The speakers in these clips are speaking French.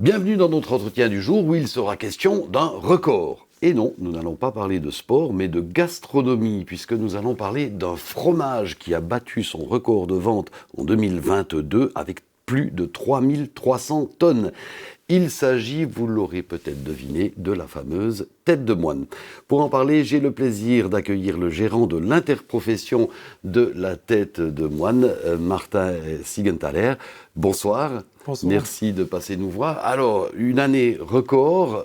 Bienvenue dans notre entretien du jour où il sera question d'un record. Et non, nous n'allons pas parler de sport, mais de gastronomie, puisque nous allons parler d'un fromage qui a battu son record de vente en 2022 avec plus de 3300 tonnes. Il s'agit, vous l'aurez peut-être deviné, de la fameuse tête de moine. Pour en parler, j'ai le plaisir d'accueillir le gérant de l'interprofession de la tête de moine, Martin Siegenthaler. Bonsoir. Bonsoir. Merci de passer nous voir. Alors, une année record,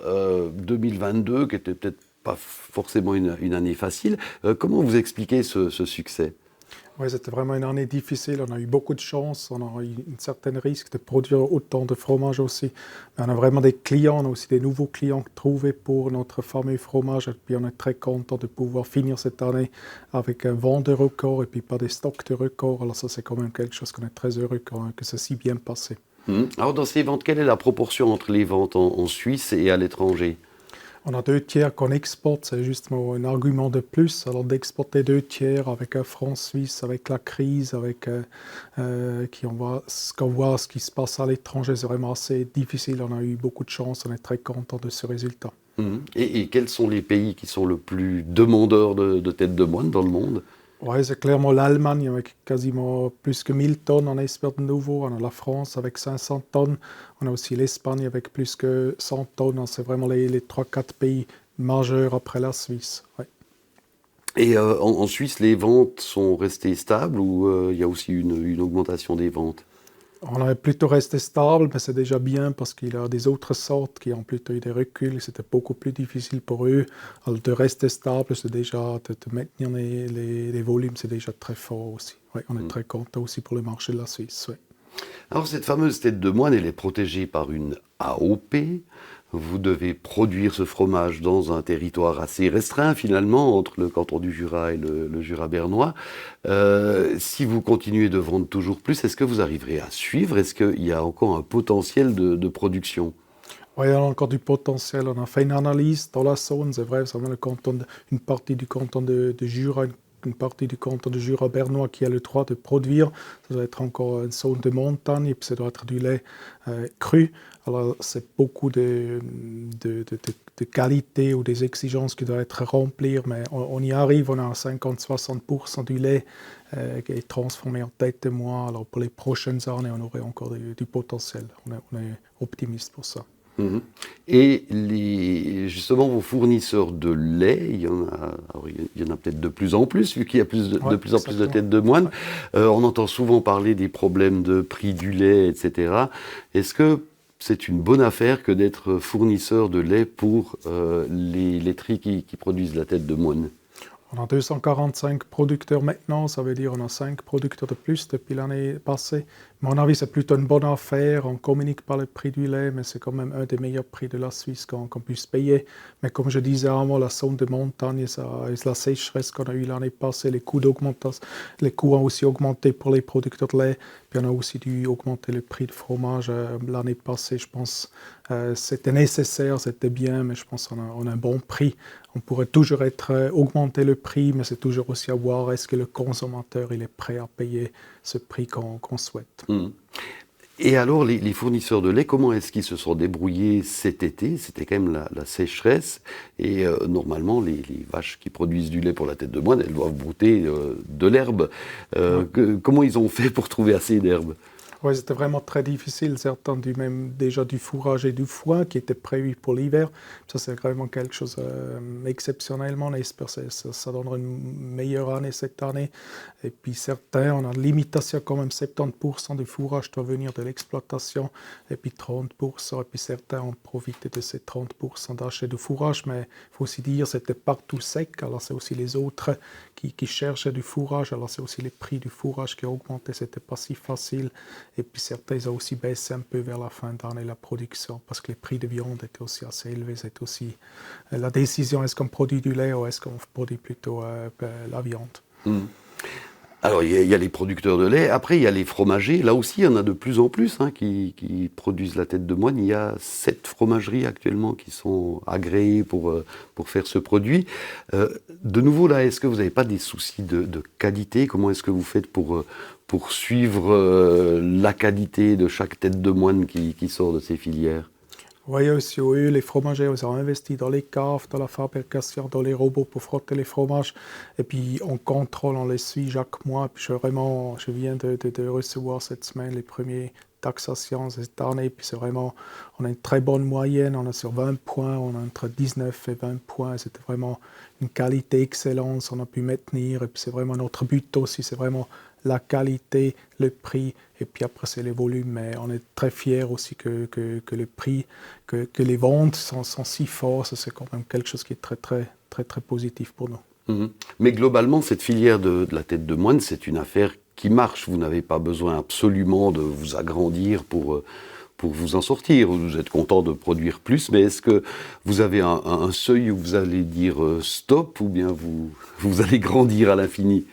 2022, qui était peut-être pas forcément une année facile. Comment vous expliquez ce succès ? Oui, c'était vraiment une année difficile. On a eu beaucoup de chance. On a eu un certain risque de produire autant de fromage aussi. Mais on a vraiment des clients, on a aussi des nouveaux clients trouvés pour notre fameux fromage. Et puis on est très content de pouvoir finir cette année avec un vent de record et puis pas des stocks de record. Alors ça, c'est quand même quelque chose qu'on est très heureux que ça s'est si bien passé. Alors dans ces ventes, quelle est la proportion entre les ventes en Suisse et à l'étranger ? On a 2 tiers qu'on exporte, c'est justement un argument de plus. Alors d'exporter 2 tiers avec un franc suisse, avec la crise, avec qu'on voit ce qui se passe à l'étranger, c'est vraiment assez difficile. On a eu beaucoup de chance, on est très content de ce résultat. Et quels sont les pays qui sont le plus demandeurs de tête de moine dans le monde ? Oui, c'est clairement l'Allemagne avec quasiment plus que 1000 tonnes, on espère de nouveau. On a la France avec 500 tonnes. On a aussi l'Espagne avec plus que 100 tonnes. C'est vraiment les 3-4 pays majeurs après la Suisse. Ouais. Et en Suisse, les ventes sont restées stables ou il y a aussi une augmentation des ventes ? On est plutôt resté stable, mais c'est déjà bien parce qu'il y a des autres sortes qui ont plutôt eu des reculs. C'était beaucoup plus difficile pour eux. Alors de rester stable, c'est déjà de maintenir les volumes, c'est déjà très fort aussi. Ouais, on est très content aussi pour le marché de la Suisse. Ouais. Alors cette fameuse tête de moine, elle est protégée par une AOP. Vous devez produire ce fromage dans un territoire assez restreint finalement, entre le canton du Jura et le Jura bernois. Si vous continuez de vendre toujours plus, est-ce que vous arriverez à suivre ? Est-ce qu'il y a encore un potentiel de production ? Oui, on a encore du potentiel. On a fait une analyse dans la zone, c'est vrai, une partie du canton de Jura, une partie du canton de Jura bernois qui a le droit de produire. Ça doit être encore une zone de montagne et puis ça doit être du lait cru. Alors c'est beaucoup de qualité ou des exigences qui doivent être remplies, mais on y arrive. On a 50-60% du lait qui est transformé en tête de moine. Alors pour les prochaines années, on aurait encore du potentiel. On est optimiste pour ça. Et justement, vos fournisseurs de lait, il y en a peut-être de plus en plus, vu qu'il y a de plus en plus de têtes de moine. On entend souvent parler des problèmes de prix du lait, etc. Est-ce que c'est une bonne affaire que d'être fournisseur de lait pour les laiteries qui produisent la tête de moine ? On a 245 producteurs maintenant, ça veut dire on a 5 producteurs de plus depuis l'année passée. À mon avis, c'est plutôt une bonne affaire. On ne communique pas le prix du lait, mais c'est quand même un des meilleurs prix de la Suisse qu'on puisse payer. Mais comme je disais avant, la zone de montagne et la sécheresse qu'on a eue l'année passée, les coûts ont aussi augmenté pour les producteurs de lait. Puis on a aussi dû augmenter le prix de fromage l'année passée. Je pense c'était nécessaire, c'était bien, mais je pense qu'on a un bon prix. On pourrait toujours augmenter le prix, mais c'est toujours aussi à voir est-ce que le consommateur il est prêt à payer ce prix qu'on souhaite. Et alors, les fournisseurs de lait, comment est-ce qu'ils se sont débrouillés cet été ? C'était quand même la sécheresse. Et normalement, les vaches qui produisent du lait pour la tête de moine, elles doivent brouter de l'herbe. Comment ils ont fait pour trouver assez d'herbe ? Oui, c'était vraiment très difficile. Certains même déjà du fourrage et du foin qui étaient prévus pour l'hiver. Ça, c'est vraiment quelque chose exceptionnellement. On espère que ça donnera une meilleure année cette année. Et puis certains, on a une limitation quand même. 70% du fourrage doit venir de l'exploitation et puis 30%. Et puis certains ont profité de ces 30% d'achat de fourrage. Mais il faut aussi dire que c'était partout sec. Alors c'est aussi les autres qui cherchaient du fourrage. Alors c'est aussi les prix du fourrage qui ont augmenté. C'était pas si facile. Et puis certains ont aussi baissé un peu vers la fin d'année la production parce que les prix de viande étaient aussi assez élevés. C'est aussi la décision, est-ce qu'on produit du lait ou est-ce qu'on produit plutôt la viande. Alors, il y a les producteurs de lait. Après, il y a les fromagers. Là aussi, il y en a de plus en plus qui produisent la tête de moine. Il y a 7 fromageries actuellement qui sont agréées pour faire ce produit. De nouveau, là, est-ce que vous n'avez pas des soucis de qualité ? Comment est-ce que vous faites pour suivre la qualité de chaque tête de moine qui sort de ces filières ? Oui, aussi, eux, les fromagers, ils ont investi dans les caves, dans la fabrication, dans les robots pour frotter les fromages. Et puis, on contrôle, on les suit chaque mois. Puis, je viens de recevoir cette semaine les premiers taxations cette année. Puis, on a une très bonne moyenne. On a sur 20 points, on a entre 19 et 20 points. C'était vraiment une qualité excellente. On a pu maintenir. Et puis, c'est vraiment notre but aussi. C'est vraiment la qualité, le prix, et puis après c'est les volumes. Mais on est très fiers aussi que le prix, que les ventes sont si fortes. C'est quand même quelque chose qui est très, très, très, très positif pour nous. Mhm. Mais globalement, cette filière de la tête de moine, c'est une affaire qui marche. Vous n'avez pas besoin absolument de vous agrandir pour vous en sortir. Vous êtes content de produire plus, mais est-ce que vous avez un seuil où vous allez dire stop, ou bien vous allez grandir à l'infini?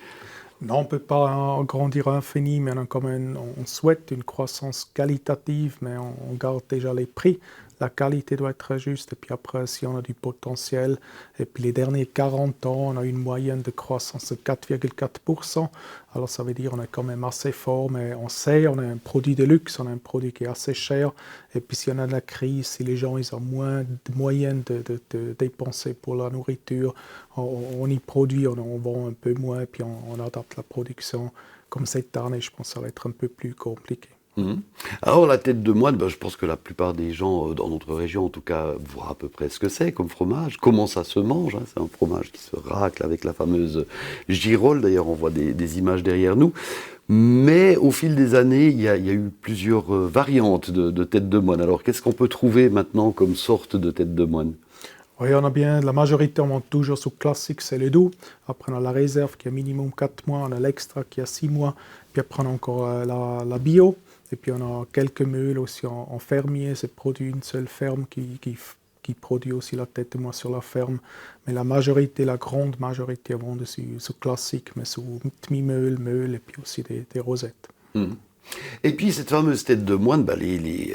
Non, on ne peut pas grandir à l'infini, mais on souhaite une croissance qualitative, mais on garde déjà les prix. La qualité doit être juste, et puis après, si on a du potentiel, et puis les derniers 40 ans, on a une moyenne de croissance de 4,4%. Alors ça veut dire qu'on est quand même assez fort, mais on sait, on a un produit de luxe, on a un produit qui est assez cher, et puis si on a de la crise, si les gens ils ont moins de moyens de dépenser pour la nourriture, on y produit, on vend un peu moins, puis on adapte la production. Comme cette année, je pense que ça va être un peu plus compliqué. Mhm. Alors la tête de moine, je pense que la plupart des gens dans notre région, en tout cas, voient à peu près ce que c'est comme fromage, comment ça se mange. Hein. C'est un fromage qui se racle avec la fameuse girole. D'ailleurs, on voit des images derrière nous. Mais au fil des années, il y a eu plusieurs variantes de tête de moine. Alors qu'est-ce qu'on peut trouver maintenant comme sorte de tête de moine? Oui, on a bien, la majorité, on monte toujours sous classique, c'est le doux. Après, on a la réserve qui a minimum 4 mois, on a l'extra qui a 6 mois, puis après, on a encore la bio. Et puis, on a quelques meules aussi en fermier. C'est produit une seule ferme qui produit aussi la tête de moine sur la ferme. Mais la majorité, la grande majorité, on vend sous classique, mais sous demi-meule, meule, et puis aussi des rosettes. Mhm. Et puis cette fameuse tête de moine,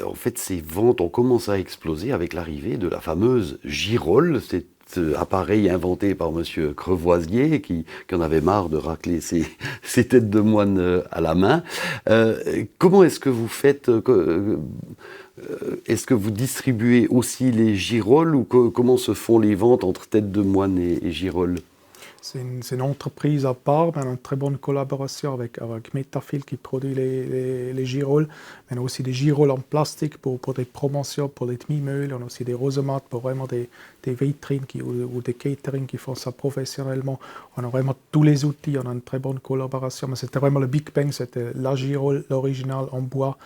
en fait, ces ventes ont commencé à exploser avec l'arrivée de la fameuse girole, cet appareil inventé par monsieur Crevoisier qui en avait marre de racler ses têtes de moine à la main. Comment est-ce que vous faites est-ce que vous distribuez aussi les girolles, ou comment se font les ventes entre tête de moine et girolles? C'est une entreprise à part, mais on a une très bonne collaboration avec Metafil qui produit les girolles. Mais on a aussi des girolles en plastique pour des promotions, pour les demi-meules. On a aussi des rosemates pour vraiment des vitrines ou des catering qui font ça professionnellement. On a vraiment tous les outils, on a une très bonne collaboration. Mais c'était vraiment le Big Bang, c'était la girole, l'original en bois.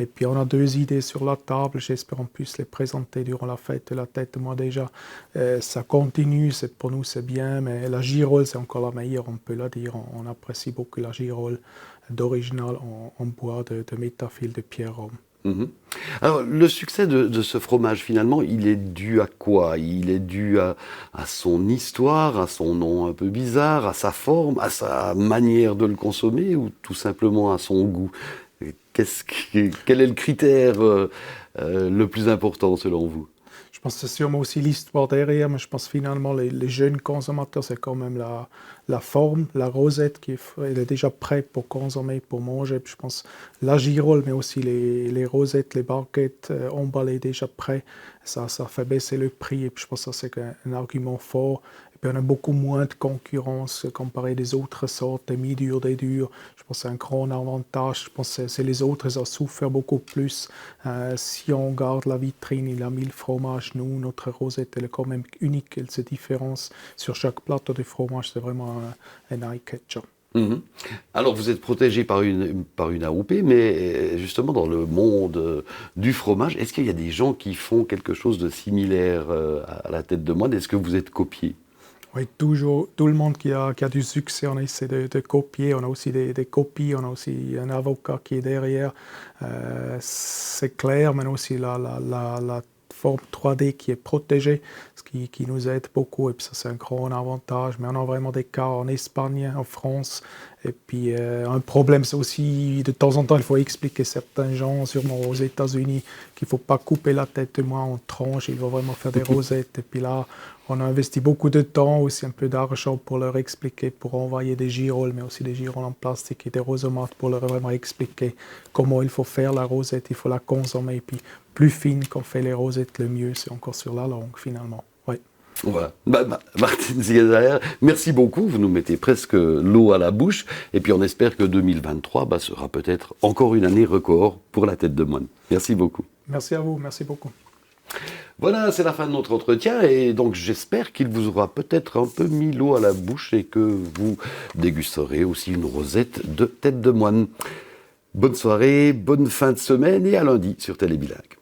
Et puis on a 2 idées sur la table, j'espère en plus les présenter durant la fête de la tête. Moi déjà, ça continue, pour nous c'est bien, mais la girole c'est encore la meilleure, on peut la dire. On apprécie beaucoup la girole d'original en bois de Metafil de Pierre-Homme. Mhm. Alors, le succès de ce fromage, finalement, il est dû à quoi? Il est dû à son histoire, à son nom un peu bizarre, à sa forme, à sa manière de le consommer, ou tout simplement à son goût? Quel est le critère le plus important selon vous? Je pense que c'est sûrement aussi l'histoire derrière, mais je pense finalement les jeunes consommateurs, c'est quand même la forme, la rosette elle est déjà prête pour consommer, pour manger. Puis je pense la girole, mais aussi les rosettes, les barquettes emballées déjà prêtes, ça fait baisser le prix. Et puis je pense que ça c'est un argument fort. Et puis on a beaucoup moins de concurrence comparé des autres sortes, des mi-durs, des durs. Je pense que c'est un grand avantage. Je pense que c'est les autres, ils ont souffert beaucoup plus. Si on regarde la vitrine, il a 1000 fromages. Nous, notre rosette, elle est quand même unique. Elle se différencie sur chaque plateau de fromage. C'est vraiment un eye-catcher. Mhm. Alors vous êtes protégé par une AOP, mais justement dans le monde du fromage, est-ce qu'il y a des gens qui font quelque chose de similaire à la tête de moine? Est-ce que vous êtes copié? Oui, toujours, tout le monde qui a du succès, on essaie de copier. On a aussi des copies, on a aussi un avocat qui est derrière. C'est clair, mais aussi la forme 3D qui est protégée, ce qui nous aide beaucoup. Et puis ça, c'est un grand avantage. Mais on a vraiment des cas en Espagne, en France. Et puis un problème, c'est aussi, de temps en temps, il faut expliquer à certains gens, sûrement aux États-Unis, qu'il ne faut pas couper la tête de moi en tranches. Il faut vraiment faire des rosettes. Et puis là, On a investi beaucoup de temps, aussi un peu d'argent pour leur expliquer, pour envoyer des girolles, mais aussi des girolles en plastique et des rosomates pour leur vraiment expliquer comment il faut faire la rosette, il faut la consommer. Et puis, plus fine qu'on fait les rosettes, le mieux, c'est encore sur la langue, finalement. Ouais. Voilà. Martin Zieser, merci beaucoup. Vous nous mettez presque l'eau à la bouche. Et puis on espère que 2023 sera peut-être encore une année record pour la tête de moine. Merci beaucoup. Merci à vous, merci beaucoup. Voilà, c'est la fin de notre entretien. Et donc j'espère qu'il vous aura peut-être un peu mis l'eau à la bouche et que vous dégusterez aussi une rosette de tête de moine. Bonne soirée, bonne fin de semaine et à lundi sur Télébilingue.